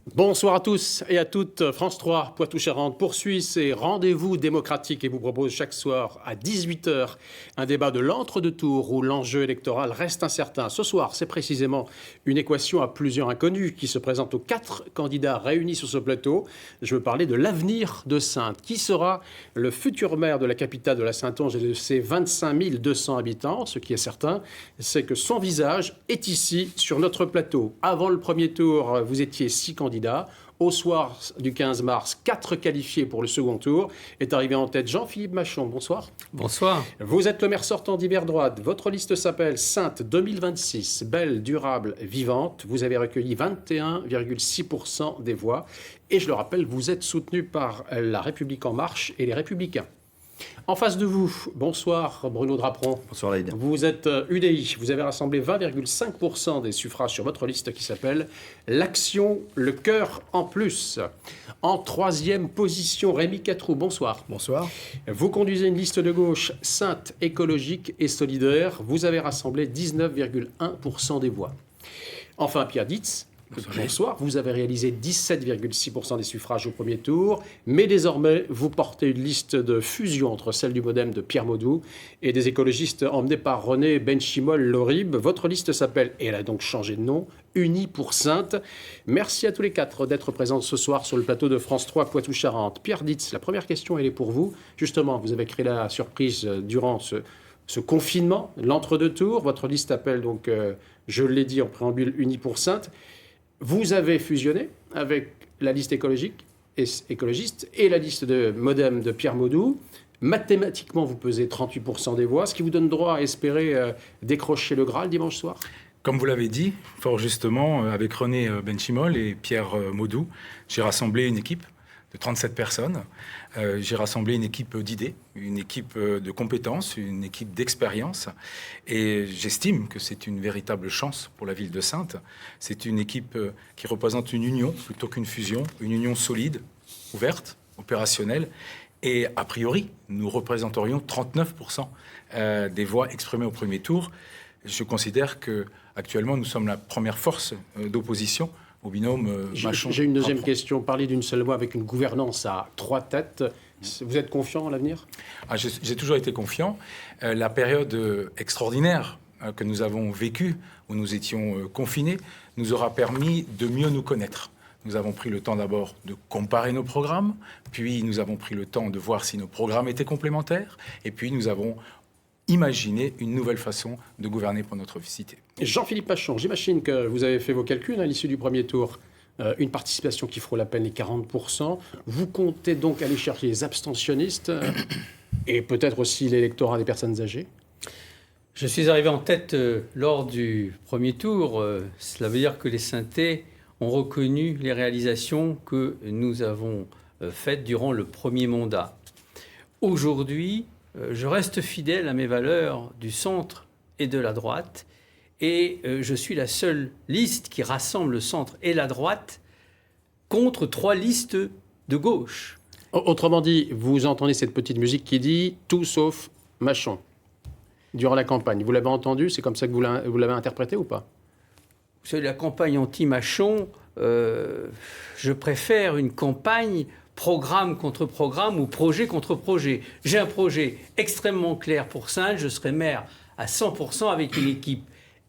Bonsoir à tous et à toutes. France 3, Poitou-Charentes poursuit ses rendez-vous démocratiques et vous propose chaque soir à 18h un débat de l'entre-deux-tours où l'enjeu électoral reste incertain. Ce soir, c'est précisément une équation à plusieurs inconnus qui se présente aux 4 candidats réunis sur ce plateau. Je veux parler de l'avenir de Saintes. Qui sera le futur maire de la capitale de la Saintonge et de ses 25 200 habitants? Ce qui est certain, c'est que son visage est ici sur notre plateau. Avant le premier tour, vous étiez 6 candidats. Au soir du 15 mars, 4 qualifiés pour le second tour. Est arrivé en tête Jean-Philippe Machon. Bonsoir. Bonsoir. Vous êtes le maire sortant d'Iberdroite. Votre liste s'appelle Saintes 2026, belle, durable, vivante. Vous avez recueilli 21,6% des voix. Et je le rappelle, vous êtes soutenu par La République En Marche et les Républicains. En face de vous, bonsoir Bruno Drapron. Bonsoir Laïd. Vous êtes UDI, vous avez rassemblé 20,5% des suffrages sur votre liste qui s'appelle l'Action, le cœur en plus. En troisième position, Rémi Catroux, bonsoir. Bonsoir. Vous conduisez une liste de gauche sainte, écologique et solidaire. Vous avez rassemblé 19,1% des voix. Enfin, Pierre Ditz. Bonsoir. Vous avez réalisé 17,6% des suffrages au premier tour, mais désormais, vous portez une liste de fusion entre celle du MoDem de Pierre Maudoux et des écologistes emmenés par René Benchimol-Lorib. Votre liste s'appelle, et elle a donc changé de nom, Unis pour Saintes. Merci à tous les 4 d'être présents ce soir sur le plateau de France 3 Poitou-Charentes. Pierre Ditz, la première question, elle est pour vous. Justement, vous avez créé la surprise durant ce confinement, l'entre-deux tours. Votre liste s'appelle donc, je l'ai dit en préambule, Unis pour Saintes. Vous avez fusionné avec la liste écologiste et la liste de MoDem de Pierre Maudoux. Mathématiquement, vous pesez 38% des voix, ce qui vous donne droit à espérer décrocher le Graal dimanche soir. Comme vous l'avez dit, fort justement, avec René Benchimol et Pierre Maudoux, j'ai rassemblé une équipe de 37 personnes. J'ai rassemblé une équipe d'idées, une équipe de compétences, une équipe d'expérience. Et j'estime que c'est une véritable chance pour la ville de Saintes. C'est une équipe qui représente une union plutôt qu'une fusion, une union solide, ouverte, opérationnelle. Et a priori, nous représenterions 39% des voix exprimées au premier tour. Je considère qu'actuellement, nous sommes la première force d'opposition au binôme Machon. J'ai une deuxième question. Parler d'une seule voix avec une gouvernance à 3 têtes, vous êtes confiant à l'avenir ? J'ai toujours été confiant. La période extraordinaire que nous avons vécue, où nous étions confinés, nous aura permis de mieux nous connaître. Nous avons pris le temps d'abord de comparer nos programmes, puis nous avons pris le temps de voir si nos programmes étaient complémentaires, et puis nous avons imaginer une nouvelle façon de gouverner pour notre cité. Jean-Philippe Machon, j'imagine que vous avez fait vos calculs à l'issue du premier tour. Une participation qui frôle à peine les 40%. Vous comptez donc aller chercher les abstentionnistes et peut-être aussi l'électorat des personnes âgées ? Je suis arrivé en tête lors du premier tour. Cela veut dire que les Saintais ont reconnu les réalisations que nous avons faites durant le premier mandat. Aujourd'hui, je reste fidèle à mes valeurs du centre et de la droite et je suis la seule liste qui rassemble le centre et la droite contre 3 listes de gauche. Autrement dit, vous entendez cette petite musique qui dit « tout sauf Machon » durant la campagne. Vous l'avez entendu? C'est comme ça que vous l'avez interprété ou pas? Vous savez, la campagne anti-Machon, je préfère une campagne programme contre programme ou projet contre projet. J'ai un projet extrêmement clair pour Saintes. Je serai maire à 100% avec une équipe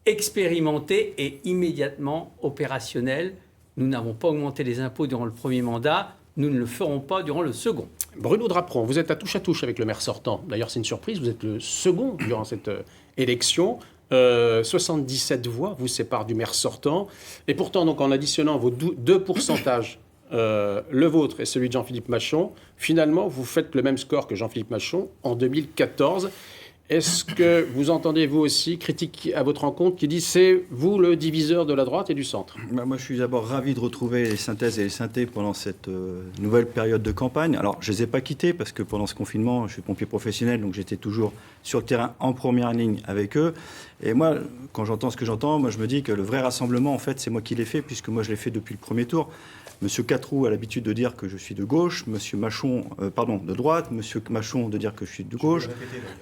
expérimentée et immédiatement opérationnelle. Nous n'avons pas augmenté les impôts durant le premier mandat. Nous ne le ferons pas durant le second. Bruno Drapron, vous êtes à touche avec le maire sortant. D'ailleurs, c'est une surprise. Vous êtes le second durant cette élection. 77 voix vous séparent du maire sortant. Et pourtant, donc, en additionnant vos 2 pourcentages, le vôtre et celui de Jean-Philippe Machon, finalement, vous faites le même score que Jean-Philippe Machon en 2014. Est-ce que vous entendez, vous aussi, critique à votre rencontre qui dit c'est vous le diviseur de la droite et du centre? Moi, je suis d'abord ravi de retrouver les Saintaises et les Saintais pendant cette nouvelle période de campagne. Alors, je ne les ai pas quittés parce que pendant ce confinement, je suis pompier professionnel, donc j'étais toujours sur le terrain en première ligne avec eux. Et moi, quand j'entends ce que j'entends, moi, je me dis que le vrai rassemblement, en fait, c'est moi qui l'ai fait, puisque moi, je l'ai fait depuis le premier tour. Monsieur Catroux a l'habitude de dire que je suis de gauche, Monsieur Machon, de droite, Monsieur Machon de dire que je suis de gauche.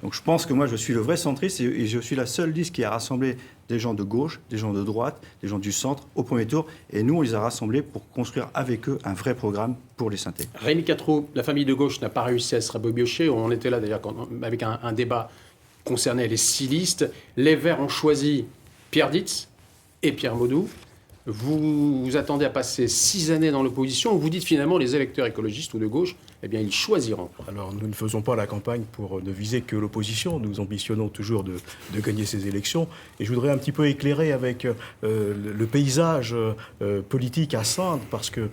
Donc je pense que moi, je suis le vrai centriste et je suis la seule liste qui a rassemblé des gens de gauche, des gens de droite, des gens du centre au premier tour. Et nous, on les a rassemblés pour construire avec eux un vrai programme pour les synthés. Rémi Quatreau, la famille de gauche n'a pas réussi à se rabobiocher. On était là d'ailleurs avec un débat concernait les 6 listes. Les Verts ont choisi Pierre Ditz et Pierre Maudoux. Vous vous attendez à passer 6 années dans l'opposition. Vous dites finalement les électeurs écologistes ou de gauche, eh bien ils choisiront. Alors nous ne faisons pas la campagne pour ne viser que l'opposition. Nous ambitionnons toujours de gagner ces élections. Et je voudrais un petit peu éclairer avec le paysage politique à Saintes, parce que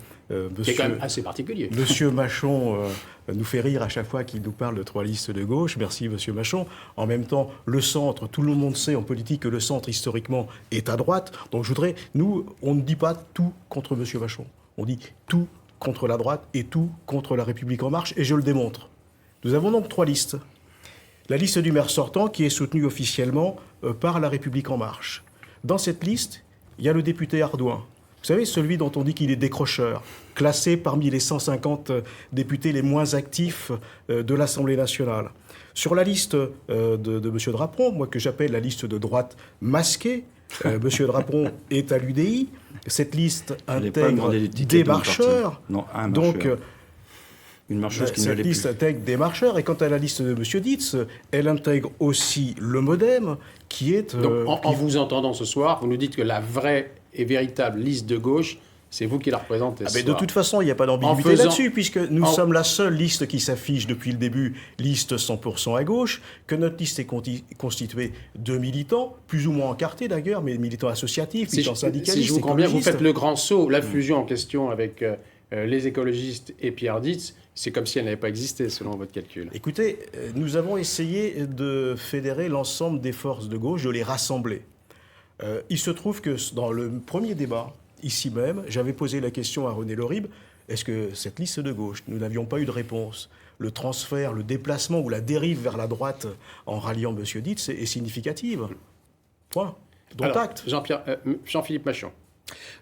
C'est quand même assez particulier. Monsieur Machon nous fait rire à chaque fois qu'il nous parle de 3 listes de gauche. Merci, Monsieur Machon. En même temps, le centre, tout le monde sait en politique que le centre, historiquement, est à droite. Donc je voudrais, nous, on ne dit pas tout contre Monsieur Machon. On dit tout contre la droite et tout contre la République En Marche, et je le démontre. Nous avons donc 3 listes. La liste du maire sortant, qui est soutenue officiellement par la République En Marche. Dans cette liste, il y a le député Ardouin. Vous savez, celui dont on dit qu'il est décrocheur, classé parmi les 150 députés les moins actifs de l'Assemblée nationale. Sur la liste de M. Drapon, moi que j'appelle la liste de droite masquée, M. Drapon est à l'UDI. Cette liste intègre des marcheurs. Non, un marcheur. Donc, une marcheuse qui ne cette l'est liste plus. intègre des marcheurs. Et quant à la liste de M. Ditz, elle intègre aussi le MoDem, qui est... Donc, en vous entendant ce soir, vous nous dites que la vraie et véritable liste de gauche, c'est vous qui la représentez ce mais de soir. toute façon, il n'y a pas d'ambiguïté là-dessus, puisque nous sommes la seule liste qui s'affiche depuis le début, liste 100% à gauche, que notre liste est constituée de militants, plus ou moins encartés d'ailleurs, mais militants associatifs, militants syndicalistes, si je vous comprends bien, vous écologistes. faites le grand saut, la fusion en question avec les écologistes et Pierre Ditz, c'est comme si elle n'avait pas existé selon votre calcul. Écoutez, nous avons essayé de fédérer l'ensemble des forces de gauche, de les rassembler. Il se trouve que dans le premier débat, ici même, j'avais posé la question à René Lorib, est-ce que cette liste de gauche, nous n'avions pas eu de réponse? Le transfert, le déplacement ou la dérive vers la droite en ralliant M. Ditz est significative. Point. Dont Alors, acte. Jean-Philippe Machon.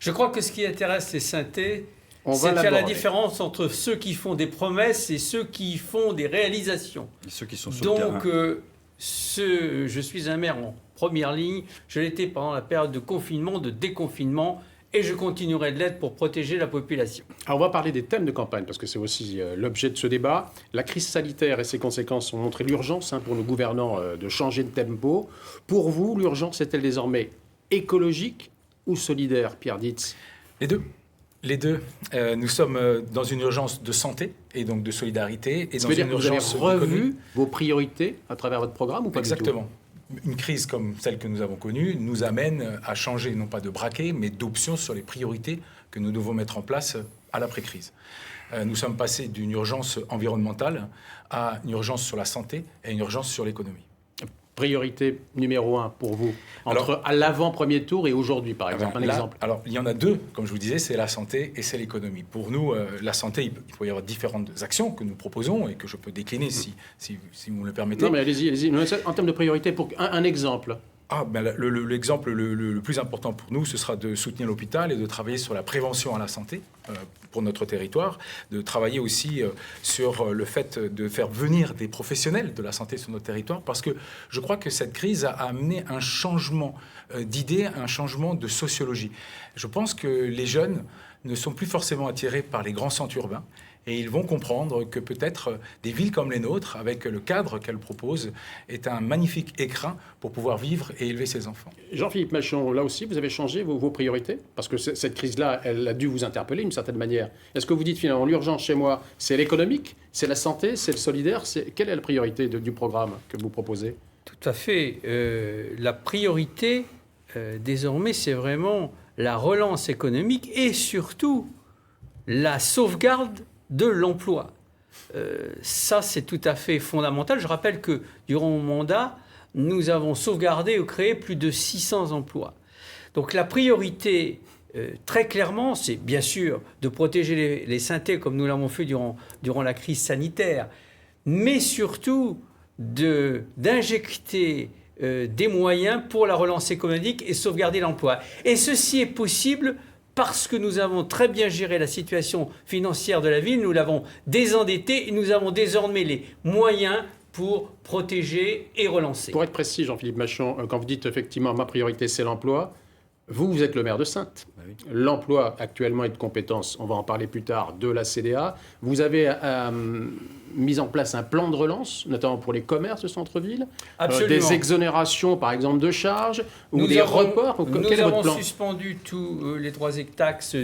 Je crois que ce qui intéresse les synthés, On c'est va de faire la l'aborder. différence entre ceux qui font des promesses et ceux qui font des réalisations. Et ceux qui sont sur le terrain. Donc, je suis un maire en première ligne. Je l'étais pendant la période de confinement, de déconfinement, et je continuerai de l'être pour protéger la population. Alors on va parler des thèmes de campagne, parce que c'est aussi l'objet de ce débat. La crise sanitaire et ses conséquences ont montré l'urgence pour nos gouvernants de changer de tempo. Pour vous, l'urgence est-elle désormais écologique ou solidaire, Pierre Ditz? Les deux. Les deux. Nous sommes dans une urgence de santé et donc de solidarité. Et Ça dans veut dire une que vous avez urgence revu économique. vos priorités à travers votre programme ou pas du tout? Exactement. Une crise comme celle que nous avons connue nous amène à changer, non pas de braquet, mais d'options sur les priorités que nous devons mettre en place à l'après-crise. Nous sommes passés d'une urgence environnementale à une urgence sur la santé et une urgence sur l'économie. Priorité numéro 1 pour vous, entre à l'avant-premier tour et aujourd'hui, par exemple. Un exemple. Alors, il y en a deux, comme je vous disais, c'est la santé et c'est l'économie. Pour nous, la santé, il peut y avoir différentes actions que nous proposons et que je peux décliner si vous me le permettez. Non, mais allez-y, allez-y. En termes de priorité, pour un exemple. L'exemple le plus important pour nous, ce sera de soutenir l'hôpital et de travailler sur la prévention à la santé pour notre territoire, de travailler aussi sur le fait de faire venir des professionnels de la santé sur notre territoire, parce que je crois que cette crise a amené un changement d'idées, un changement de sociologie. Je pense que les jeunes ne sont plus forcément attirés par les grands centres urbains, et ils vont comprendre que peut-être des villes comme les nôtres, avec le cadre qu'elles proposent, est un magnifique écrin pour pouvoir vivre et élever ses enfants. Jean-Philippe Machon, là aussi, vous avez changé vos priorités? Parce que cette crise-là, elle a dû vous interpeller d'une certaine manière. Est-ce que vous dites finalement, l'urgence chez moi, c'est l'économique, c'est la santé, c'est le solidaire? Quelle est la priorité du programme que vous proposez? Tout à fait. La priorité, désormais, c'est vraiment la relance économique et surtout la sauvegarde de l'emploi. Ça, c'est tout à fait fondamental. Je rappelle que durant mon mandat, nous avons sauvegardé ou créé plus de 600 emplois. Donc la priorité, très clairement, c'est bien sûr de protéger les synthés comme nous l'avons fait durant la crise sanitaire, mais surtout d'injecter des moyens pour la relance économique et sauvegarder l'emploi. Et ceci est possible parce que nous avons très bien géré la situation financière de la ville, nous l'avons désendetté et nous avons désormais les moyens pour protéger et relancer. Pour être précis, Jean-Philippe Machon, quand vous dites effectivement ma priorité c'est l'emploi, vous êtes le maire de Saintes. Bah oui. L'emploi actuellement est de compétence, on va en parler plus tard, de la CDA. Vous avez mis en place un plan de relance, notamment pour les commerces de centre-ville, Absolument. des exonérations par exemple de charges, ou Nous des avons- reports. Nous Quel est votre avons plan? suspendu tous les droits et taxes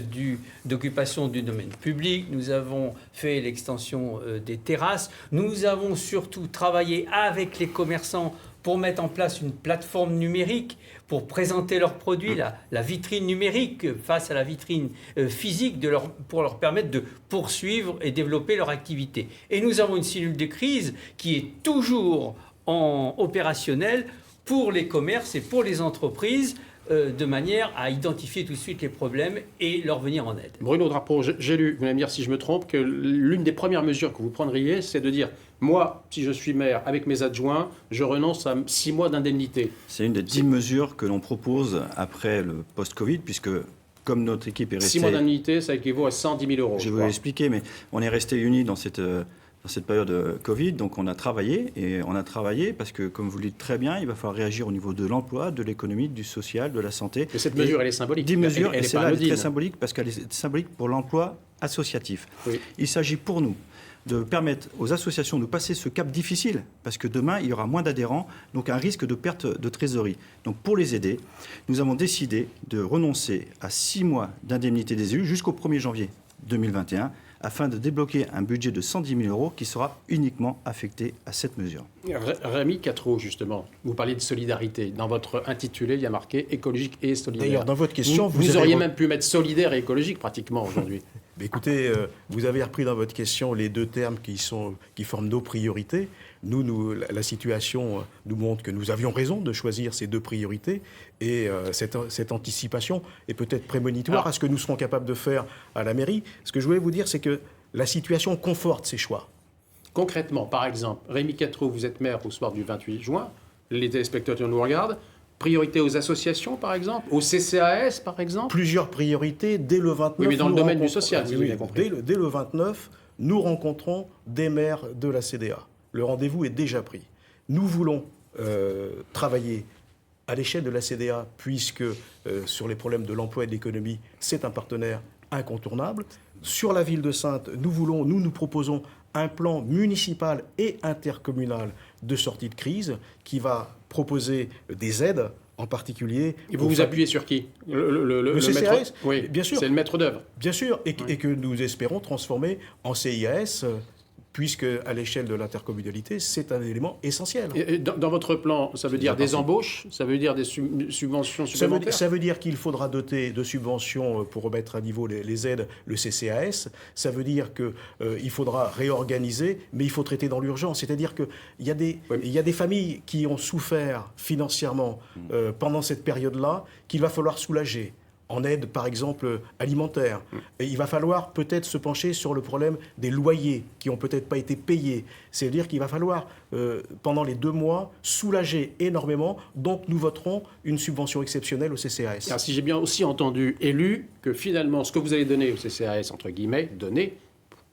d'occupation du domaine public. Nous avons fait l'extension des terrasses. Nous avons surtout travaillé avec les commerçants pour mettre en place une plateforme numérique pour présenter leurs produits, la vitrine numérique face à la vitrine physique, pour leur permettre de poursuivre et développer leur activité. Et nous avons une cellule de crise qui est toujours opérationnelle pour les commerces et pour les entreprises, de manière à identifier tout de suite les problèmes et leur venir en aide. Bruno Drapeau, j'ai lu, vous allez me dire si je me trompe, que l'une des premières mesures que vous prendriez, c'est de dire, moi, si je suis maire, avec mes adjoints, je renonce à 6 mois d'indemnité. C'est une des 10 mesures que l'on propose après le post-Covid, puisque comme notre équipe est 6 restée... mois d'indemnité, ça équivaut à 110 000 euros. Je vais vous l'expliquer, mais on est resté unis dans cette période Covid, donc on a travaillé parce que, comme vous le dites très bien, il va falloir réagir au niveau de l'emploi, de l'économie, du social, de la santé. Mais cette mesure, elle est symbolique. 10 mesures, elle et est celle-là, pas elle est très anodine. symbolique parce qu'elle est symbolique pour l'emploi associatif. Oui. Il s'agit pour nous de permettre aux associations de passer ce cap difficile, parce que demain, il y aura moins d'adhérents, donc un risque de perte de trésorerie. Donc pour les aider, nous avons décidé de renoncer à 6 mois d'indemnité des élus jusqu'au 1er janvier 2021, afin de débloquer un budget de 110 000 euros qui sera uniquement affecté à cette mesure. Rémi Quatreau, justement, vous parlez de solidarité. Dans votre intitulé, il y a marqué écologique et solidaire. D'ailleurs, dans votre question, vous avez auriez même pu mettre solidaire et écologique pratiquement aujourd'hui. Mais écoutez, vous avez repris dans votre question les deux termes qui forment nos priorités. La situation nous montre que nous avions raison de choisir ces deux priorités et cette anticipation est peut-être prémonitoire à ce que nous serons capables de faire à la mairie. Ce que je voulais vous dire, c'est que la situation conforte ces choix. Concrètement, par exemple, Rémi Quatreau, vous êtes maire au soir du 28 juin, les téléspectateurs nous regardent. Priorité aux associations, par exemple, au CCAS, par exemple. Plusieurs priorités dès le 29. Oui, mais dans le nous domaine du rencontrons- social, si Oui, j'ai oui, bien compris. dès le 29, nous rencontrons des maires de la CDA. Le rendez-vous est déjà pris. Nous voulons travailler à l'échelle de la CDA, puisque sur les problèmes de l'emploi et de l'économie, c'est un partenaire incontournable. Sur la ville de Saintes, nous proposons un plan municipal et intercommunal de sortie de crise qui va proposer des aides, en particulier... Et vous vous appuyez sur qui? Le CCAS, maître... Oui, bien sûr. C'est le maître d'œuvre. Bien sûr, et que nous espérons transformer en CIAS, puisque à l'échelle de l'intercommunalité, c'est un élément essentiel. Et dans votre plan, ça veut dire des embauches? Ça veut dire des subventions supplémentaires? Ça veut dire qu'il faudra doter de subventions pour remettre à niveau les aides, le CCAS. Ça veut dire qu'il faudra réorganiser, mais il faut traiter dans l'urgence. C'est-à-dire qu'il y a des familles qui ont souffert financièrement pendant cette période-là, qu'il va falloir soulager. En aide, par exemple, alimentaire. Et il va falloir peut-être se pencher sur le problème des loyers qui n'ont peut-être pas été payés. C'est-à-dire qu'il va falloir, pendant les 2 mois, soulager énormément. Donc, nous voterons une subvention exceptionnelle au CCAS. Alors, si j'ai bien aussi entendu, élu, que finalement, ce que vous allez donner au CCAS, entre guillemets, donner,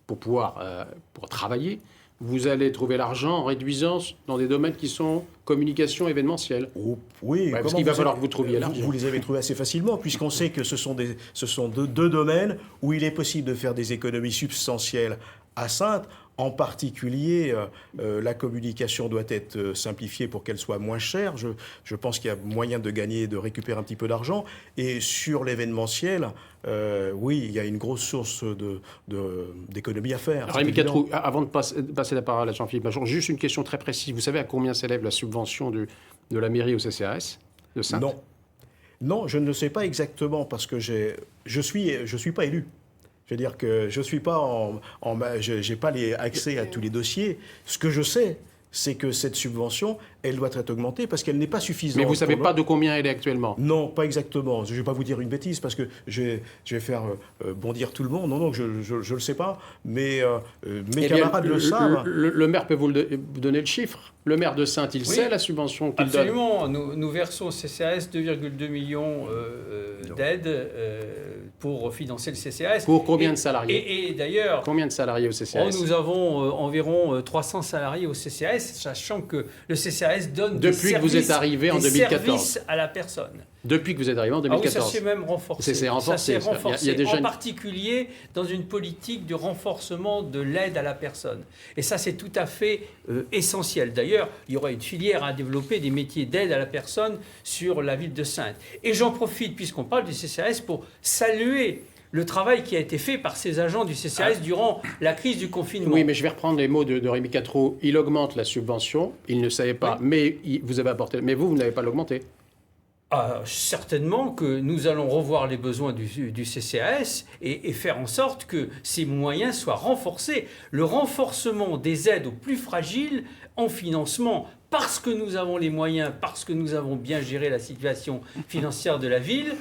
pour pouvoir pour travailler, vous allez trouver l'argent en réduisant dans des domaines qui sont communication événementielle. Oh, oui, parce qu'il va falloir que vous trouviez l'argent. Vous les avez trouvés assez facilement, puisqu'on sait que ce sont deux domaines où il est possible de faire des économies substantielles à Saintes. En particulier, la communication doit être simplifiée pour qu'elle soit moins chère. Je pense qu'il y a moyen de gagner, de récupérer un petit peu d'argent. Et sur l'événementiel, oui, il y a une grosse source d'économie à faire. Rémi Quatreau, avant de passer la parole à Jean-Philippe Machon, juste une question très précise. Vous savez à combien s'élève la subvention de la mairie au CCAS de Saintes? Non, je ne le sais pas exactement parce que je suis pas élu. Je veux dire que je suis pas j'ai pas accès à tous les dossiers. Ce que je sais, c'est que cette subvention, elle doit être augmentée parce qu'elle n'est pas suffisante. Mais vous ne savez pas de combien elle est actuellement? Non, pas exactement. Je ne vais pas vous dire une bêtise parce que je vais faire bondir tout le monde. Non, je ne le sais pas. Mais mes camarades le savent. Le maire peut vous donner le chiffre. Le maire de Saintes, il sait la subvention qu'il donne. Absolument. Nous versons au CCAS 2,2 millions d'aides pour financer le CCAS. Pour combien de salariés? Et d'ailleurs... Combien de salariés au CCAS? Nous avons environ 300 salariés au CCAS. sachant que le CCAS donne Depuis que vous êtes arrivé en 2014. services à la personne. Depuis que vous êtes arrivé en Ah oui, 2014. ça s'est même renforcé. C'est renforcé. Ça s'est renforcé, Il y a déjà en particulier dans une politique de renforcement de l'aide à la personne. Et ça, c'est tout à fait essentiel. D'ailleurs, il y aura une filière à développer des métiers d'aide à la personne sur la ville de Saintes. Et j'en profite, puisqu'on parle du CCAS, pour saluer le travail qui a été fait par ces agents du CCAS durant la crise du confinement. Oui, mais je vais reprendre les mots de Rémi Quatreau. Il augmente la subvention, il ne savait pas, mais vous avez apporté. Mais vous n'avez pas l'augmenté. Certainement que nous allons revoir les besoins du CCAS et faire en sorte que ces moyens soient renforcés. Le renforcement des aides aux plus fragiles en financement, parce que nous avons les moyens, parce que nous avons bien géré la situation financière de la ville,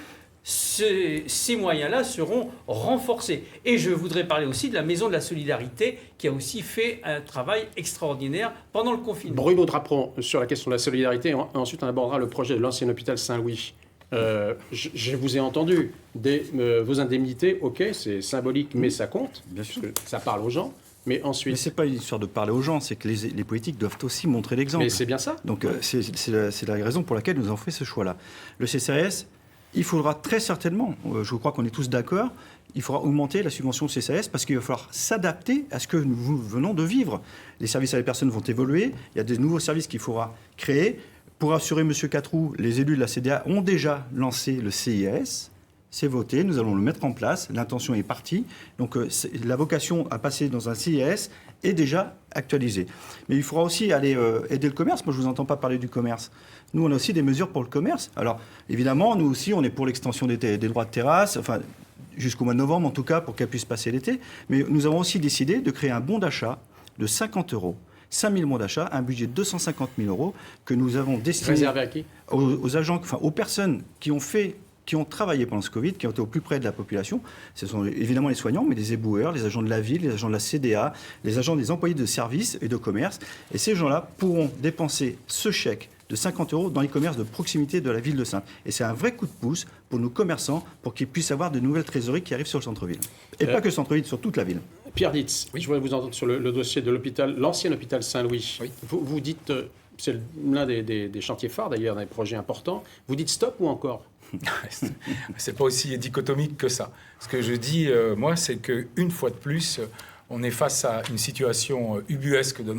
ces moyens-là seront renforcés. Et je voudrais parler aussi de la Maison de la Solidarité, qui a aussi fait un travail extraordinaire pendant le confinement. Bruno Draperon, sur la question de la solidarité, ensuite on abordera le projet de l'ancien hôpital Saint-Louis. Je vous ai entendu, vos indemnités, ok, c'est symbolique, mais ça compte, Bien sûr. parce que ça parle aux gens. Mais ensuite... Mais ce n'est pas une histoire de parler aux gens, c'est que les politiques doivent aussi montrer l'exemple. Mais c'est bien ça. Donc c'est la raison pour laquelle nous avons fait ce choix-là. Le CCAS, il faudra très certainement, je crois qu'on est tous d'accord, il faudra augmenter la subvention au CCAS parce qu'il va falloir s'adapter à ce que nous venons de vivre. Les services à la personne vont évoluer, il y a des nouveaux services qu'il faudra créer. Pour assurer M. Quatreau, les élus de la CDA ont déjà lancé le CIS. C'est voté, nous allons le mettre en place, l'intention est partie. Donc la vocation à passer dans un CIS est déjà actualisée. Mais il faudra aussi aller aider le commerce. Moi, je ne vous entends pas parler du commerce. Nous, on a aussi des mesures pour le commerce. Alors, évidemment, nous aussi, on est pour l'extension des droits de terrasse, enfin, jusqu'au mois de novembre, en tout cas, pour qu'elle puisse passer l'été. Mais nous avons aussi décidé de créer un bon d'achat de 50 €. 5 000 bons d'achat, un budget de 250 000 € que nous avons destiné Réservé à qui ? aux agents, enfin, aux personnes qui ont travaillé pendant ce Covid, qui ont été au plus près de la population. Ce sont évidemment les soignants, mais les éboueurs, les agents de la ville, les agents de la CDA, les agents des employés de services et de commerce. Et ces gens-là pourront dépenser ce chèque de 50 € dans les commerces de proximité de la ville de Saintes. Et c'est un vrai coup de pouce pour nos commerçants, pour qu'ils puissent avoir de nouvelles trésoreries qui arrivent sur le centre-ville. Et pas que le centre-ville, sur toute la ville. Pierre Ditz, je voudrais vous entendre sur le dossier de l'ancien hôpital Saint-Louis. Oui. Vous dites, c'est l'un des chantiers phares d'ailleurs, des projets importants, vous dites stop ou encore ? C'est pas aussi dichotomique que ça. Ce que je dis, moi, c'est qu'une fois de plus, on est face à une situation ubuesque dans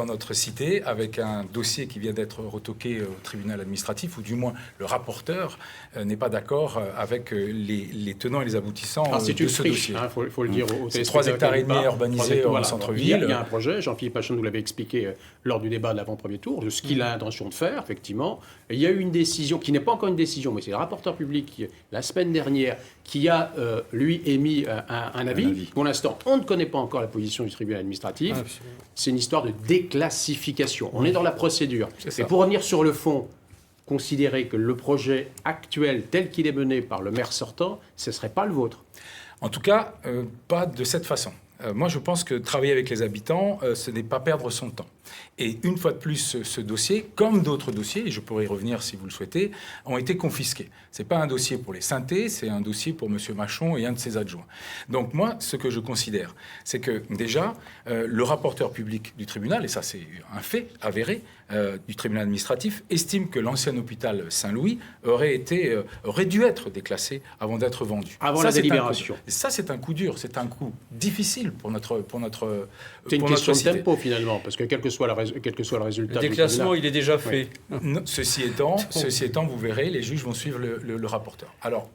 notre cité, avec un dossier qui vient d'être retoqué au tribunal administratif, ou du moins le rapporteur n'est pas d'accord avec les tenants et les aboutissants de ce dossier. Il faut le dire aux C'est 3,5 hectares urbanisés en centre-ville. Il y a un projet, Jean-Philippe Pachon nous l'avait expliqué lors du débat de l'avant-premier tour, de ce qu'il a l'intention de faire, effectivement. Et il y a eu une décision, qui n'est pas encore une décision, mais c'est le rapporteur public, la semaine dernière, qui a, lui, émis un avis. Pour l'instant, on ne connaît pas encore la position du tribunal administratif. C'est une histoire de déclassification. On est dans la procédure. Et pour revenir sur le fond, considérer que le projet actuel, tel qu'il est mené par le maire sortant, ce ne serait pas le vôtre. En tout cas, pas de cette façon. Moi, je pense que travailler avec les habitants, ce n'est pas perdre son temps. Et une fois de plus, ce dossier, comme d'autres dossiers, et je pourrais y revenir si vous le souhaitez, ont été confisqués. Ce n'est pas un dossier pour les Saintais, c'est un dossier pour M. Machon et un de ses adjoints. Donc moi, ce que je considère, c'est que déjà, le rapporteur public du tribunal, et ça c'est un fait avéré, du tribunal administratif, estime que l'ancien hôpital Saint-Louis aurait dû être déclassé avant d'être vendu. Avant la délibération. Et ça, c'est un coup dur, c'est un coup difficile pour notre C'est une question de tempo finalement, parce que quel que soit le résultat. Le déclassement, il est déjà fait. Non, ceci étant, vous verrez, les juges vont suivre le rapporteur. Alors,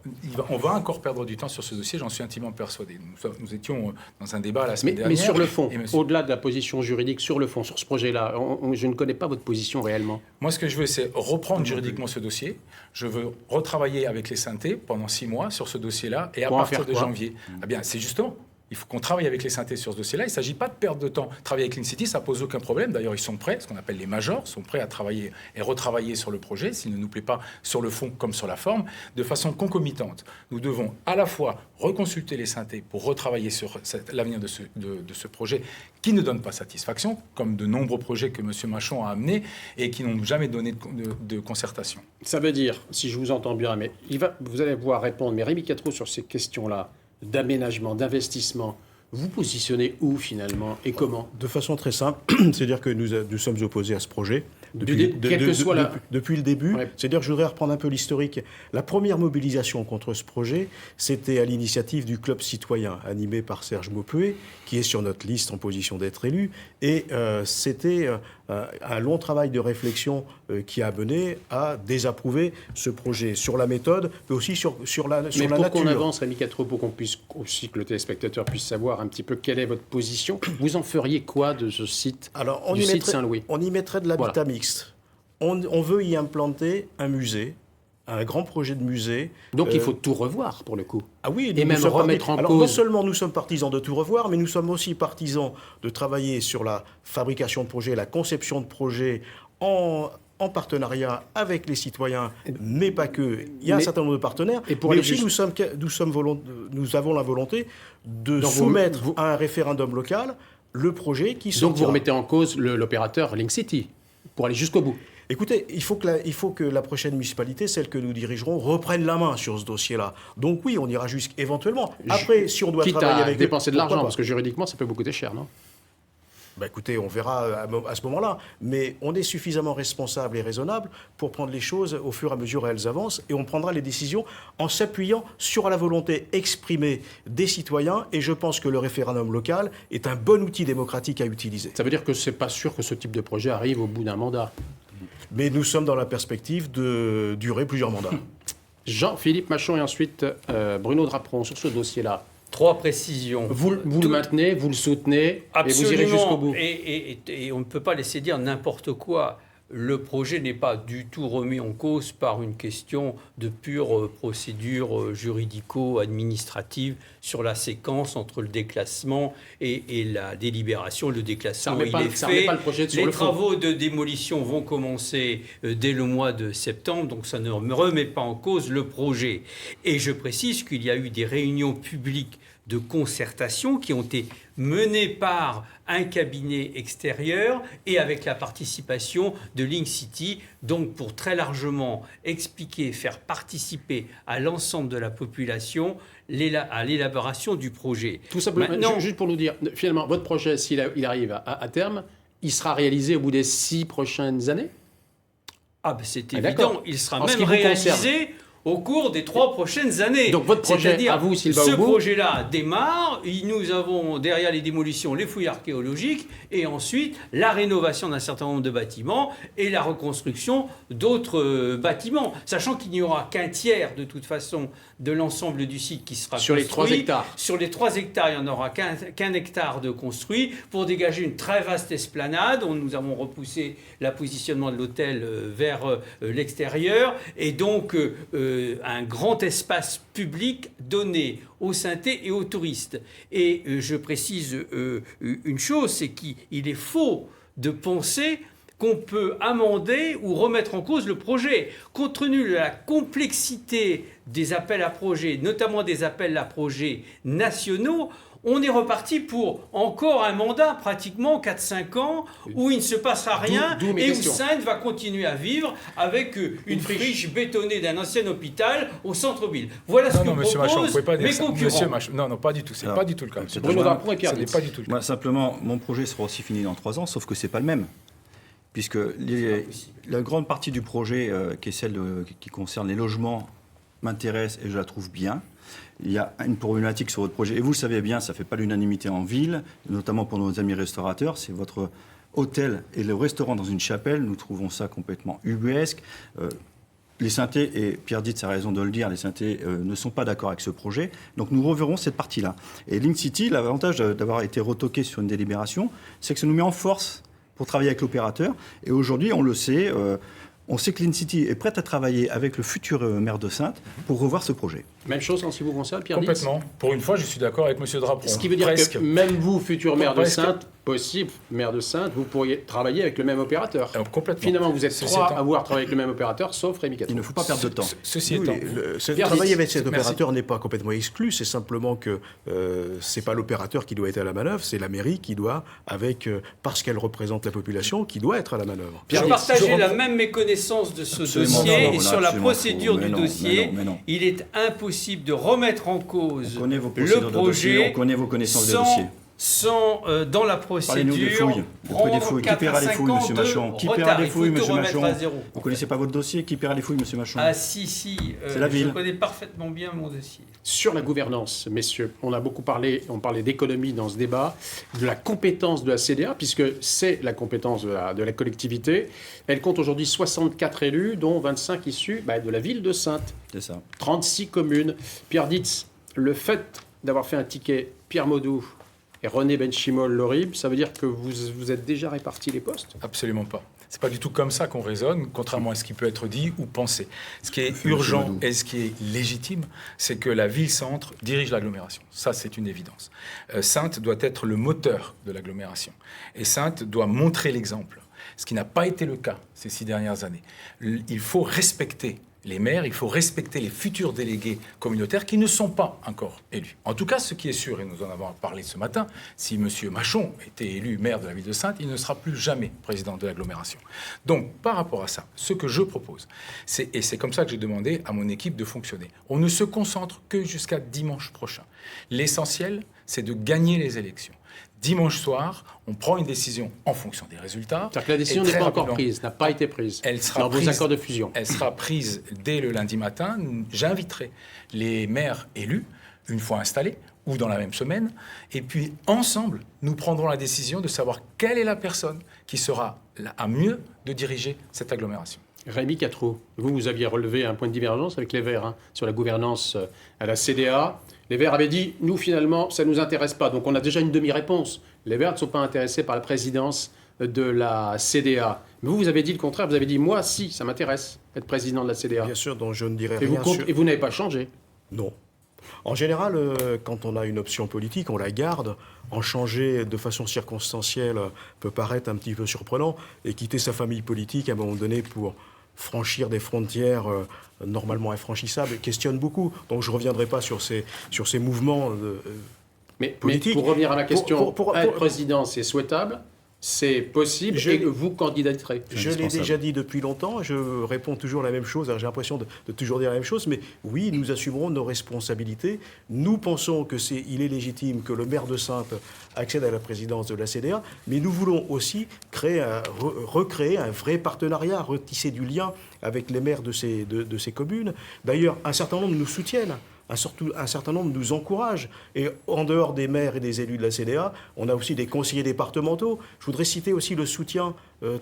on va encore perdre du temps sur ce dossier, j'en suis intimement persuadé. Nous étions dans un débat la semaine dernière. Mais sur le fond, au-delà de la position juridique, sur le fond, sur ce projet-là, je ne connais pas votre position réellement. Moi, ce que je veux, c'est reprendre juridiquement ce dossier. Je veux retravailler avec les Saintais pendant 6 mois sur ce dossier-là. Et à partir de janvier, eh bien, c'est justement... Il faut qu'on travaille avec les Saintais sur ce dossier-là. Il ne s'agit pas de perdre de temps. Travailler avec l'INCITY, ça pose aucun problème. D'ailleurs, ils sont prêts, ce qu'on appelle les majors, sont prêts à travailler et retravailler sur le projet, s'il ne nous plaît pas sur le fond comme sur la forme, de façon concomitante. Nous devons à la fois reconsulter les Saintais pour retravailler sur l'avenir de ce projet qui ne donne pas satisfaction, comme de nombreux projets que M. Machon a amenés et qui n'ont jamais donné de concertation. Ça veut dire, si je vous entends bien, mais vous allez pouvoir répondre, mais Rémi Quatreau, sur ces questions-là, d'aménagement, d'investissement, Vous positionnez où finalement et comment? De façon très simple, c'est-à-dire que nous sommes opposés à ce projet. Quelle que soit la... Depuis le début, Ouais. c'est-à-dire que je voudrais reprendre un peu l'historique. La première mobilisation contre ce projet, c'était à l'initiative du Club citoyen, animé par Serge Maupeouet, qui est sur notre liste en position d'être élu. Et c'était un long travail de réflexion qui a mené à désapprouver ce projet sur la méthode, mais aussi sur la Mais nature. pour qu'on avance, Rémi Quatreau, pour qu'on puisse aussi que le téléspectateur puisse savoir un petit peu quelle est votre position, vous en feriez quoi de ce site, Alors, du site Saint-Louis? On y mettrait de l'habitat Voilà. mixte. On veut y implanter un musée, un grand projet de musée. Donc il faut tout revoir pour le coup. Ah oui, Et nous même sommes remettre en Alors, non cause. seulement nous sommes partisans de tout revoir, mais nous sommes aussi partisans de travailler sur la fabrication de projets, la conception de projets en partenariat avec les citoyens, mais pas que. Il y a un certain nombre de partenaires. Et pour mais aller aussi, juste- nous avons la volonté de Donc soumettre vous- à un référendum local le projet qui sortira. Donc vous remettez en cause l'opérateur Link City pour aller jusqu'au bout. Écoutez, il faut que la prochaine municipalité, celle que nous dirigerons, reprenne la main sur ce dossier-là. Donc oui, on ira jusqu'éventuellement. Après, si on doit Quitte travailler à avec eux, dépenser de pourquoi l'argent, pas. parce que juridiquement ça peut beaucoup coûter cher, non? Bah écoutez, on verra à ce moment-là. Mais on est suffisamment responsable et raisonnable pour prendre les choses au fur et à mesure où elles avancent. Et on prendra les décisions en s'appuyant sur la volonté exprimée des citoyens. Et je pense que le référendum local est un bon outil démocratique à utiliser. Ça veut dire que c'est pas sûr que ce type de projet arrive au bout d'un mandat. Mais nous sommes dans la perspective de durer plusieurs mandats. Jean-Philippe Machon et ensuite Bruno Draperon sur ce dossier-là. 3 précisions. Vous le maintenez, vous le soutenez Absolument. et vous irez jusqu'au bout. Et on ne peut pas laisser dire n'importe quoi. Le projet n'est pas du tout remis en cause par une question de pure procédure juridico-administrative sur la séquence entre le déclassement et la délibération. Le déclassement, Ça remet pas- il est ça remet fait. pas le projet sur Les le fond. travaux de démolition vont commencer dès le mois de septembre, donc ça ne remet pas en cause le projet. Et je précise qu'il y a eu des réunions publiques de concertation qui ont été menées par un cabinet extérieur et avec la participation de Link City, donc pour très largement expliquer, faire participer à l'ensemble de la population à l'élaboration du projet. Tout simplement, Maintenant, juste pour nous dire, finalement, votre projet, il arrive à terme, il sera réalisé au bout des 6 prochaines années? c'est d'accord. évident, il sera En ce même qui vous réalisé concerne. au cours des 3 prochaines années. Donc votre projet, C'est-à-dire, à vous, s'il va ce au bout- projet-là démarre, nous avons derrière les démolitions les fouilles archéologiques et ensuite la rénovation d'un certain nombre de bâtiments et la reconstruction d'autres bâtiments, sachant qu'il n'y aura qu'un tiers de toute façon de l'ensemble du site qui sera Sur les construit. 3 hectares. Sur les 3 hectares, il n'y en aura qu'un hectare de construit pour dégager une très vaste esplanade. Nous avons repoussé le positionnement de l'hôtel vers l'extérieur et donc un grand espace public donné aux Saintais et aux touristes. Et je précise une chose, c'est qu'il est faux de penser qu'on peut amender ou remettre en cause le projet. Compte tenu de la complexité des appels à projets, notamment des appels à projets nationaux, on est reparti pour encore un mandat, pratiquement 4-5 ans, où il ne se passera rien D'où mes et où questions. Saintes va continuer à vivre avec une friche bétonnée d'un ancien hôpital au centre-ville. Voilà ce que monsieur Machon, vous proposent pouvez pas dire mes ça. concurrents. Monsieur Machon, non, pas du tout. C'est Alors, pas du tout le cas. c'est Bruno Moi, Draperon et Pierre Ce n'est Ditz. pas du tout le cas. Moi, simplement, mon projet sera aussi fini dans 3 ans, sauf que c'est pas le même. Puisque la grande partie du projet, qui est celle qui concerne les logements, m'intéresse et je la trouve bien. Il y a une problématique sur votre projet, et vous le savez bien, ça ne fait pas l'unanimité en ville, notamment pour nos amis restaurateurs, c'est votre hôtel et le restaurant dans une chapelle. Nous trouvons ça complètement ubuesque. Les Saintais, et Pierre Ditz a raison de le dire, les Saintais ne sont pas d'accord avec ce projet. Donc nous reverrons cette partie-là. Et Link City, l'avantage d'avoir été retoqué sur une délibération, c'est que ça nous met en force pour travailler avec l'opérateur. Et aujourd'hui, on le sait, on sait que Link City est prête à travailler avec le futur maire de Saintes pour revoir ce projet. Même chose en ce qui vous concerne, Pierre Ditz. Complètement. Pour une fois, je suis d'accord avec monsieur Draperon. Ce qui veut dire Presque. que même vous, futur maire de Presque. Saintes, possible, maire de Saintes, vous pourriez travailler avec le même opérateur. Alors, complètement. Finalement, vous êtes Ceci 3 étant- à avoir travaillé avec le même opérateur, sauf Rémi Il Catron. ne faut pas perdre de temps. Ceci Oui, étant, Pierre travailler Ditz. avec cet Merci. opérateur n'est pas complètement exclu, c'est simplement que c'est pas l'opérateur qui doit être à la manœuvre, c'est la mairie qui doit, parce qu'elle représente la population, qui doit être à la manœuvre. Pierre Je Ditz, partageais je la reprends- même méconnaissance de ce Absolument dossier faux, et là, sur la absolument procédure faux. du Mais non, dossier. mais non. Il est impossible de remettre en cause On connaît vos le procédures de dossier, projet on connaît vos connaissances des sans, dossiers. sans dans la Parlez-nous des procédure, fouilles. Pourquoi des prendre fouilles? Qui 4 paiera à les 5 fouilles, ans monsieur de Machon? Qui paiera retard. les Il faut fouilles, tout monsieur remettre Machon? à zéro. Vous connaissez pas votre dossier? Qui paiera les fouilles, monsieur Machon? Ah si, C'est la je ville. connais parfaitement bien mon dossier. Sur la gouvernance, messieurs, on a beaucoup parlé, on parlait d'économie dans ce débat, de la compétence de la CDA, puisque c'est la compétence de la collectivité. Elle compte aujourd'hui 64 élus, dont 25 issus de la ville de Saintes. C'est ça. 36 communes. Pierre Ditz, le fait d'avoir fait un ticket Pierre Maudou et René Benchimol l'horrible, ça veut dire que vous êtes déjà répartis les postes? absolument pas. C'est pas du tout comme ça qu'on raisonne, contrairement à ce qui peut être dit ou pensé. Ce qui est Monsieur urgent Ledoux. et ce qui est légitime, c'est que la ville-centre dirige l'agglomération. Ça, c'est une évidence. Saintes doit être le moteur de l'agglomération. Et Saintes doit montrer l'exemple, ce qui n'a pas été le cas ces 6 dernières années. Il faut respecter les maires, il faut respecter les futurs délégués communautaires qui ne sont pas encore élus. En tout cas, ce qui est sûr, et nous en avons parlé ce matin, si M. Machon était élu maire de la ville de Saintes, il ne sera plus jamais président de l'agglomération. Donc, par rapport à ça, ce que je propose, et c'est comme ça que j'ai demandé à mon équipe de fonctionner, on ne se concentre que jusqu'à dimanche prochain. L'essentiel, c'est de gagner les élections. Dimanche soir, on prend une décision en fonction des résultats. C'est-à-dire que la décision Et n'est très pas encore rapidement, prise, n'a pas été prise Elle sera dans vos prise. accords de fusion. Elle sera prise dès le lundi matin. J'inviterai les maires élus, une fois installés, ou dans la même semaine. Et puis, ensemble, nous prendrons la décision de savoir quelle est la personne qui sera à mieux de diriger cette agglomération. Rémi Catron, vous aviez relevé un point de divergence avec les Verts sur la gouvernance à la CDA. Les Verts avaient dit, nous finalement, ça ne nous intéresse pas. Donc on a déjà une demi-réponse. Les Verts ne sont pas intéressés par la présidence de la CDA. Mais vous avez dit le contraire, vous avez dit, moi, si, ça m'intéresse, être président de la CDA. Bien sûr, donc je ne dirais Et rien sur... et vous n'avez pas changé. Non. En général, quand on a une option politique, on la garde. En changer de façon circonstancielle peut paraître un petit peu surprenant. Et quitter sa famille politique à un moment donné pour franchir des frontières normalement infranchissables questionne beaucoup. Donc je ne reviendrai pas sur ces mouvements Mais politique. pour revenir à ma question, Pour- être président, c'est souhaitable, c'est possible, Je- et vous candidaterez. Je l'ai indispensable. déjà dit depuis longtemps, je réponds toujours la même chose, alors j'ai l'impression de toujours dire la même chose, mais oui, nous assumerons nos responsabilités. Nous pensons il est légitime que le maire de Saintes accède à la présidence de la CDA, mais nous voulons aussi recréer un vrai partenariat, retisser du lien avec les maires de ces communes. D'ailleurs, un certain nombre nous soutiennent. Un certain nombre nous encouragent. Et en dehors des maires et des élus de la CDA, on a aussi des conseillers départementaux. Je voudrais citer aussi le soutien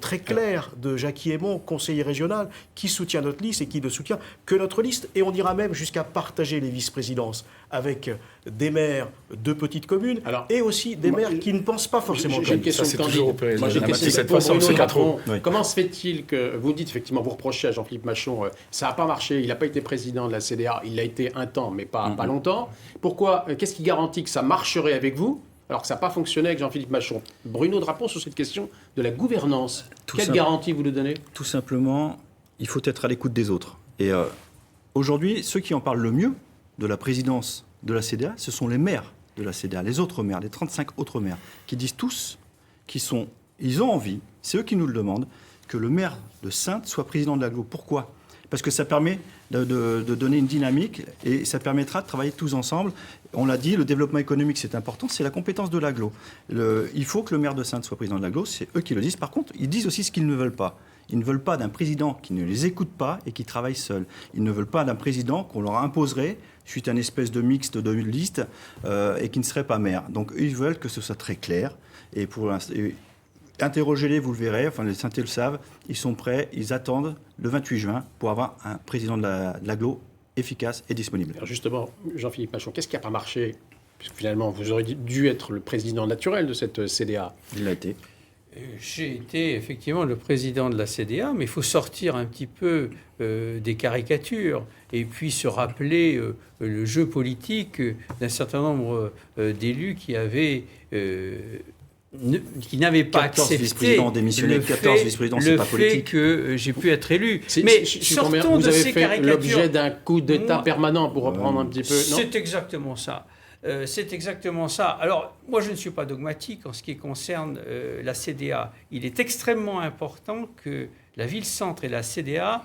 très clair de Jackie Aymon, conseiller régional, qui soutient notre liste et qui ne soutient que notre liste. Et on ira même jusqu'à partager les vice-présidences avec des maires de petites communes et aussi des maires qui ne pensent pas forcément J'ai comme une question Ça, c'est de toujours Candide. au Moi, j'ai une président. question Cette pour fois, Bruno c'est Drapon. Oui. Comment se fait-il que vous dites effectivement, vous reprochez à Jean-Philippe Machon, ça n'a pas marché, il n'a pas été président de la CDA, il l'a été un temps, mais pas longtemps. Pourquoi qu'est-ce qui garantit que ça marcherait avec vous alors que ça n'a pas fonctionné avec Jean-Philippe Machon? Bruno Drapon sur cette question de la gouvernance. Quelle garantie vous nous donnez? Tout simplement, il faut être à l'écoute des autres. Et aujourd'hui, ceux qui en parlent le mieux de la présidence de la CDA, ce sont les maires de la CDA, les autres maires, les 35 autres maires, qui disent tous ils ont envie, c'est eux qui nous le demandent, que le maire de Saintes soit président de l'agglo. Pourquoi? Parce que ça permet de donner une dynamique et ça permettra de travailler tous ensemble. On l'a dit, le développement économique, c'est important, c'est la compétence de l'agglo. Il faut que le maire de Saintes soit président de l'agglo, c'est eux qui le disent. Par contre, ils disent aussi ce qu'ils ne veulent pas. Ils ne veulent pas d'un président qui ne les écoute pas et qui travaille seul. Ils ne veulent pas d'un président qu'on leur imposerait suite à une espèce de mixte de liste et qui ne serait pas maire. Donc, ils veulent que ce soit très clair. Et pour l'instant... Interrogez-les, vous le verrez, enfin les Saintais le savent, ils sont prêts, ils attendent le 28 juin pour avoir un président de l'agglo efficace et disponible. Alors justement, Jean-Philippe Machon, qu'est-ce qui n'a pas marché? Puisque finalement, vous auriez dû être le président naturel de cette CDA. Il l'a été. J'ai été effectivement le président de la CDA, mais il faut sortir un petit peu des caricatures et puis se rappeler le jeu politique d'un certain nombre d'élus qui avaient qui n'avaient pas 14 accepté vice-présidents démissionnés, le 14 fait, vice-présidents, c'est le pas fait politique. que j'ai pu être élu. Si, Mais si, je comprends bien. sortons Vous de avez ces fait caricatures. l'objet d'un coup d'État Moi, permanent, pour reprendre un petit peu. Non, c'est exactement ça. C'est exactement ça. Alors, moi, je ne suis pas dogmatique en ce qui concerne la CDA. Il est extrêmement important que la ville-centre et la CDA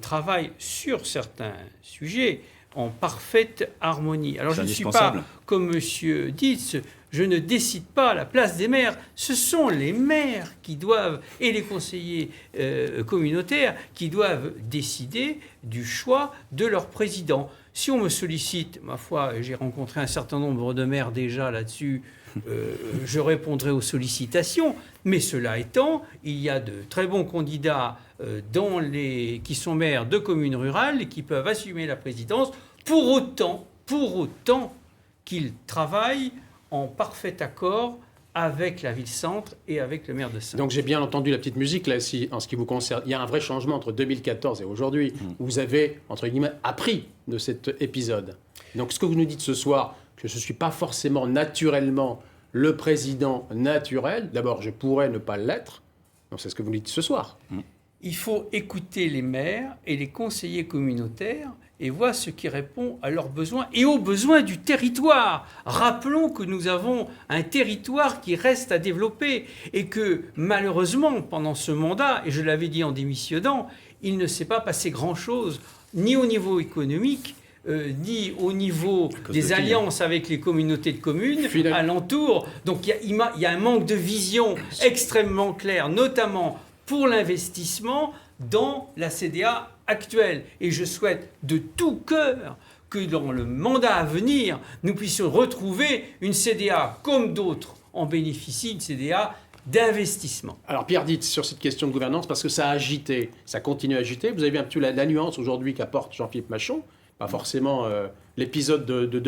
travaillent sur certains sujets en parfaite harmonie. Alors, C'est je ne suis indispensable. pas comme M. Dietz, je ne décide pas à la place des maires. Ce sont les maires qui doivent, et les conseillers communautaires, qui doivent décider du choix de leur président. Si on me sollicite, ma foi, j'ai rencontré un certain nombre de maires déjà là-dessus, je répondrai aux sollicitations. Mais cela étant, il y a de très bons candidats qui sont maires de communes rurales et qui peuvent assumer la présidence, pour autant qu'ils travaillent en parfait accord avec la ville-centre et avec le maire de Saintes. Donc j'ai bien entendu la petite musique là, en ce qui vous concerne. Il y a un vrai changement entre 2014 et aujourd'hui. Vous avez, entre guillemets, appris de cet épisode. Donc ce que vous nous dites ce soir, que je ne suis pas forcément naturellement le président naturel. D'abord, je pourrais ne pas l'être. Donc c'est ce que vous nous dites ce soir. Il faut écouter les maires et les conseillers communautaires et voir ce qui répond à leurs besoins et aux besoins du territoire. Rappelons que nous avons un territoire qui reste à développer et que malheureusement, pendant ce mandat, et je l'avais dit en démissionnant, il ne s'est pas passé grand-chose, ni au niveau économique, ni au niveau des alliances avec les communautés de communes alentour. Donc il y a un manque de vision extrêmement clair, notamment pour l'investissement dans la CDA actuelle. Et je souhaite de tout cœur que dans le mandat à venir, nous puissions retrouver une CDA comme d'autres en bénéficient, une CDA d'investissement. Alors Pierre Dietz, sur cette question de gouvernance, parce que ça a agité, ça continue à agiter. Vous avez vu un petit peu la nuance aujourd'hui qu'apporte Jean-Philippe Machon. Pas forcément l'épisode de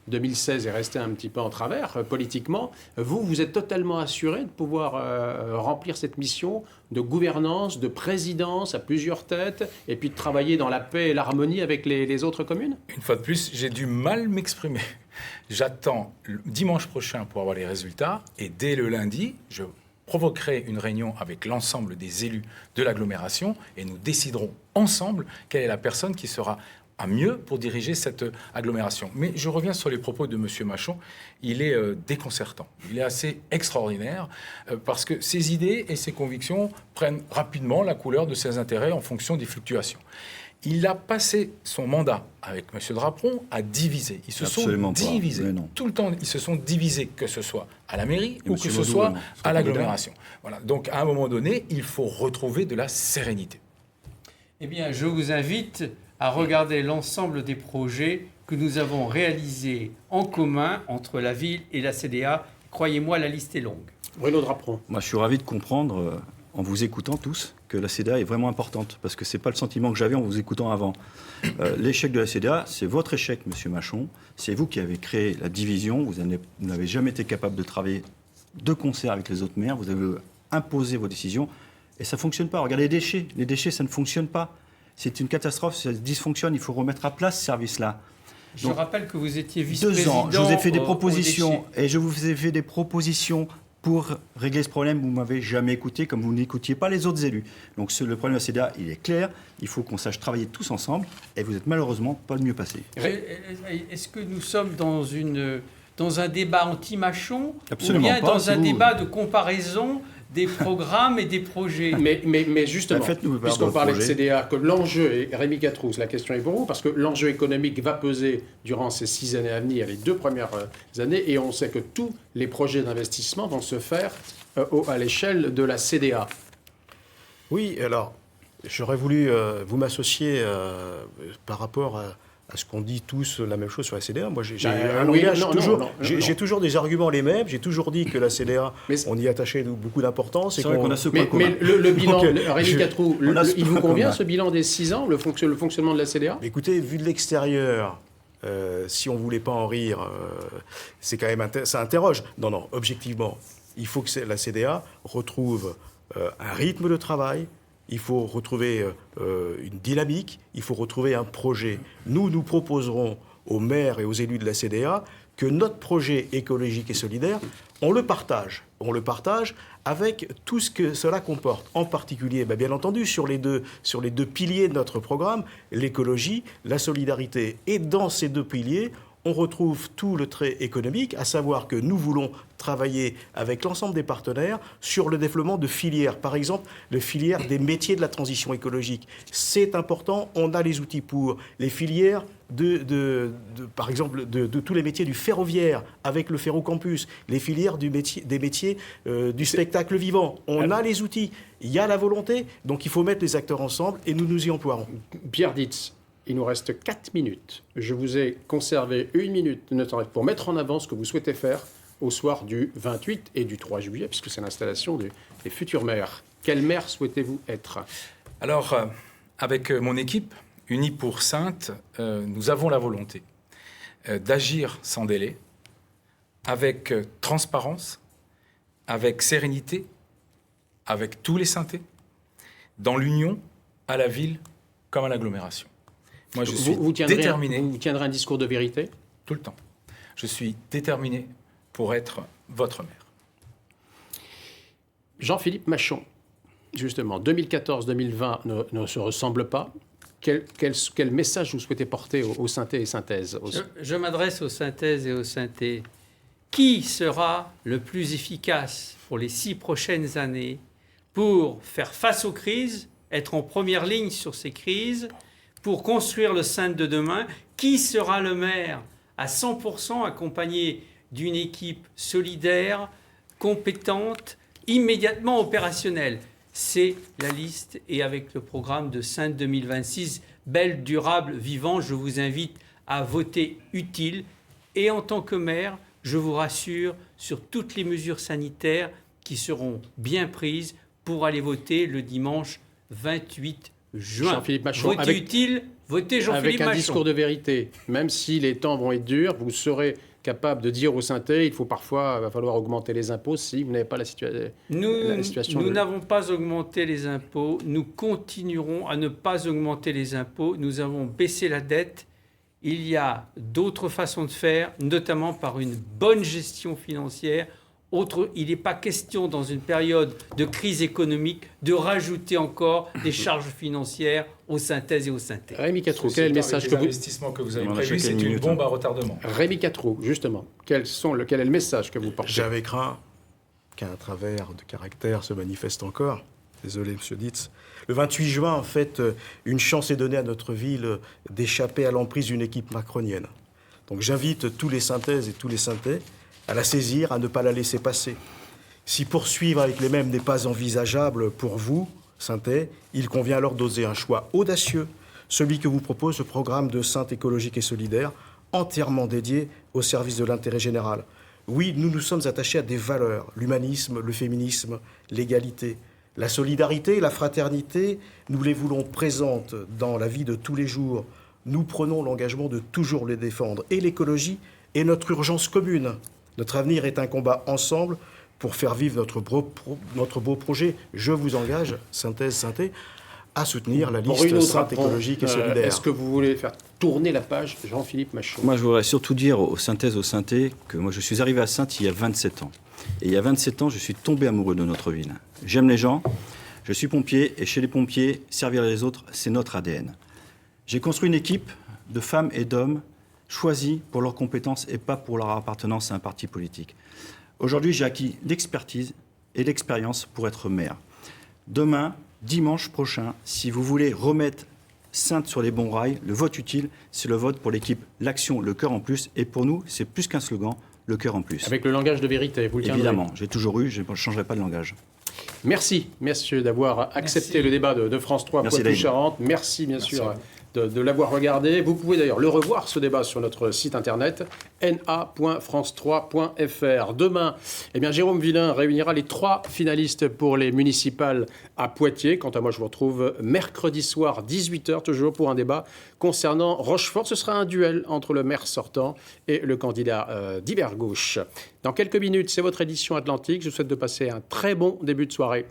2016 est resté un petit peu en travers politiquement. Vous êtes totalement assuré de pouvoir remplir cette mission de gouvernance, de présidence à plusieurs têtes, et puis de travailler dans la paix et l'harmonie avec les autres communes? Une fois de plus, j'ai du mal m'exprimer. J'attends dimanche prochain pour avoir les résultats, et dès le lundi, je provoquerai une réunion avec l'ensemble des élus de l'agglomération, et nous déciderons ensemble quelle est la personne qui sera à mieux pour diriger cette agglomération. Mais je reviens sur les propos de M. Machon. Il est déconcertant. Il est assez extraordinaire parce que ses idées et ses convictions prennent rapidement la couleur de ses intérêts en fonction des fluctuations. Il a passé son mandat avec M. Draperon à diviser. Ils se Absolument sont divisés. Tout le temps, ils se sont divisés, que ce soit à la mairie ou que ce soit à l'agglomération. Voilà. Donc, à un moment donné, il faut retrouver de la sérénité. Eh bien, je vous invite à regarder l'ensemble des projets que nous avons réalisés en commun entre la ville et la CDA. Croyez-moi, la liste est longue. Bruno Draperon. Moi, je suis ravi de comprendre, en vous écoutant tous, que la CDA est vraiment importante, parce que ce n'est pas le sentiment que j'avais en vous écoutant avant. L'échec de la CDA, c'est votre échec, Monsieur Machon. C'est vous qui avez créé la division. Vous n'avez jamais été capable de travailler de concert avec les autres maires. Vous avez imposé vos décisions, et ça ne fonctionne pas. Regardez les déchets. Les déchets, ça ne fonctionne pas. C'est une catastrophe, ça dysfonctionne, il faut remettre à place ce service-là. Je rappelle que vous étiez vice-président. 2 ans, je vous ai fait des propositions, et je vous ai fait des propositions pour régler ce problème. Vous ne m'avez jamais écouté, comme vous n'écoutiez pas les autres élus. Donc le problème de la CDA, il est clair, il faut qu'on sache travailler tous ensemble, et vous n'êtes malheureusement pas le mieux passé. Est-ce que nous sommes dans un débat anti-Machon, Absolument ou bien pas, dans un débat de comparaison des programmes et des projets? Mais justement, puisqu'on parlait de CDA, que l'enjeu, et Rémi Catrousse, la question est pour vous, parce que l'enjeu économique va peser durant ces 6 années à venir, les 2 premières années, et on sait que tous les projets d'investissement vont se faire à l'échelle de la CDA. Oui, alors, j'aurais voulu vous m'associer par rapport à ce qu'on dit tous la même chose sur la CDA. Moi, j'ai toujours des arguments les mêmes. J'ai toujours dit que la CDA, on y attachait beaucoup d'importance. C'est vrai qu'on a ce point commun. Mais le bilan, Rémi Catrou, il vous convient ce bilan des 6 ans, le fonctionnement de la CDA? Écoutez, vu de l'extérieur, si on ne voulait pas en rire, c'est quand même ça interroge. Non, objectivement, il faut que la CDA retrouve un rythme de travail. Il faut retrouver une dynamique, il faut retrouver un projet. Nous proposerons aux maires et aux élus de la CDA que notre projet écologique et solidaire, on le partage. On le partage avec tout ce que cela comporte. En particulier, bien entendu, sur les deux piliers de notre programme, l'écologie, la solidarité. Et dans ces deux piliers, on retrouve tout le trait économique, à savoir que nous voulons travailler avec l'ensemble des partenaires sur le développement de filières. Par exemple, les filières des métiers de la transition écologique. C'est important, on a les outils pour. Les filières par exemple, de tous les métiers du ferroviaire, avec le Ferrocampus, les filières des métiers du spectacle vivant. On a les outils, il y a la volonté, donc il faut mettre les acteurs ensemble et nous nous y emploierons. Pierre Ditz, il nous reste 4 minutes. Je vous ai conservé 1 minute de notre temps pour mettre en avant ce que vous souhaitez faire au soir du 28 et du 3 juillet, puisque c'est l'installation des futurs maires. Quel maire souhaitez-vous être? Alors, avec mon équipe, Unis pour Saintes, nous avons la volonté d'agir sans délai, avec transparence, avec sérénité, avec tous les Saintais, dans l'union, à la ville comme à l'agglomération. Moi, je suis déterminé. Vous tiendrez un discours de vérité? Tout le temps. Je suis déterminé pour être votre maire. Jean-Philippe Machon, justement, 2014-2020 ne se ressemblent pas. Quel message vous souhaitez porter aux Saintais et Saintaises? Je m'adresse aux Saintaises et aux Saintais. Qui sera le plus efficace pour les 6 prochaines années pour faire face aux crises, être en première ligne sur ces crises, pour construire le Saintes de demain? Qui sera le maire à 100% accompagné d'une équipe solidaire, compétente, immédiatement opérationnelle? C'est la liste, et avec le programme de Saintes 2026, belle, durable, vivant, je vous invite à voter utile. Et en tant que maire, je vous rassure sur toutes les mesures sanitaires qui seront bien prises pour aller voter le dimanche 28 juin. Jean-Philippe Machon, votez utile, votez Jean-Philippe Machon. Avec un discours de vérité, même si les temps vont être durs, vous serez capable de dire aux Saintais, il va falloir augmenter les impôts si vous n'avez pas la situation. Nous n'avons pas augmenté les impôts, nous continuerons à ne pas augmenter les impôts, nous avons baissé la dette. Il y a d'autres façons de faire, notamment par une bonne gestion financière. Il n'est pas question, dans une période de crise économique, de rajouter encore des charges financières aux Saintaises et aux Saintais. Rémi Quatreau, quel est le message que l'investissement que vous avez prévu, c'est une bombe à retardement. Rémi Quatreau, justement, quel est le message que vous portez? J'avais craint qu'un travers de caractère se manifeste encore. Désolé, monsieur Ditz. Le 28 juin, en fait, une chance est donnée à notre ville d'échapper à l'emprise d'une équipe macronienne. Donc j'invite tous les Saintaises et tous les Saintais à la saisir, à ne pas la laisser passer. Si poursuivre avec les mêmes n'est pas envisageable pour vous, Saintais, il convient alors d'oser un choix audacieux, celui que vous propose le programme de Saintes écologique et solidaire, entièrement dédié au service de l'intérêt général. Oui, nous nous sommes attachés à des valeurs, l'humanisme, le féminisme, l'égalité, la solidarité et la fraternité, nous les voulons présentes dans la vie de tous les jours. Nous prenons l'engagement de toujours les défendre. Et l'écologie est notre urgence commune. Notre avenir est un combat ensemble pour faire vivre notre beau projet. Je vous engage, Saintaises, Saintais, à soutenir la liste Saintes écologique et solidaire. Est-ce que vous voulez faire tourner la page, Jean-Philippe Machon? Moi, je voudrais surtout dire aux Saintaises, aux Saintais, que moi, je suis arrivé à Saintes il y a 27 ans. Et il y a 27 ans, je suis tombé amoureux de notre ville. J'aime les gens, je suis pompier, et chez les pompiers, servir les autres, c'est notre ADN. J'ai construit une équipe de femmes et d'hommes choisis pour leurs compétences et pas pour leur appartenance à un parti politique. Aujourd'hui, j'ai acquis l'expertise et l'expérience pour être maire. Demain, dimanche prochain, si vous voulez remettre Saintes sur les bons rails, le vote utile, c'est le vote pour l'équipe L'Action, le cœur en plus. Et pour nous, c'est plus qu'un slogan, le cœur en plus. Avec le langage de vérité, vous le tiendrez. Évidemment, j'ai toujours eu, je ne changerai pas de langage. Merci, messieurs, d'avoir accepté le débat de France 3 Poitou-Charentes. Merci, bien sûr, de l'avoir regardé. Vous pouvez d'ailleurs le revoir, ce débat, sur notre site internet na.france3.fr. Demain, Jérôme Villain réunira les 3 finalistes pour les municipales à Poitiers. Quant à moi, je vous retrouve mercredi soir, 18h, toujours pour un débat concernant Rochefort. Ce sera un duel entre le maire sortant et le candidat d'hiver gauche. Dans quelques minutes, c'est votre édition Atlantique. Je vous souhaite de passer un très bon début de soirée.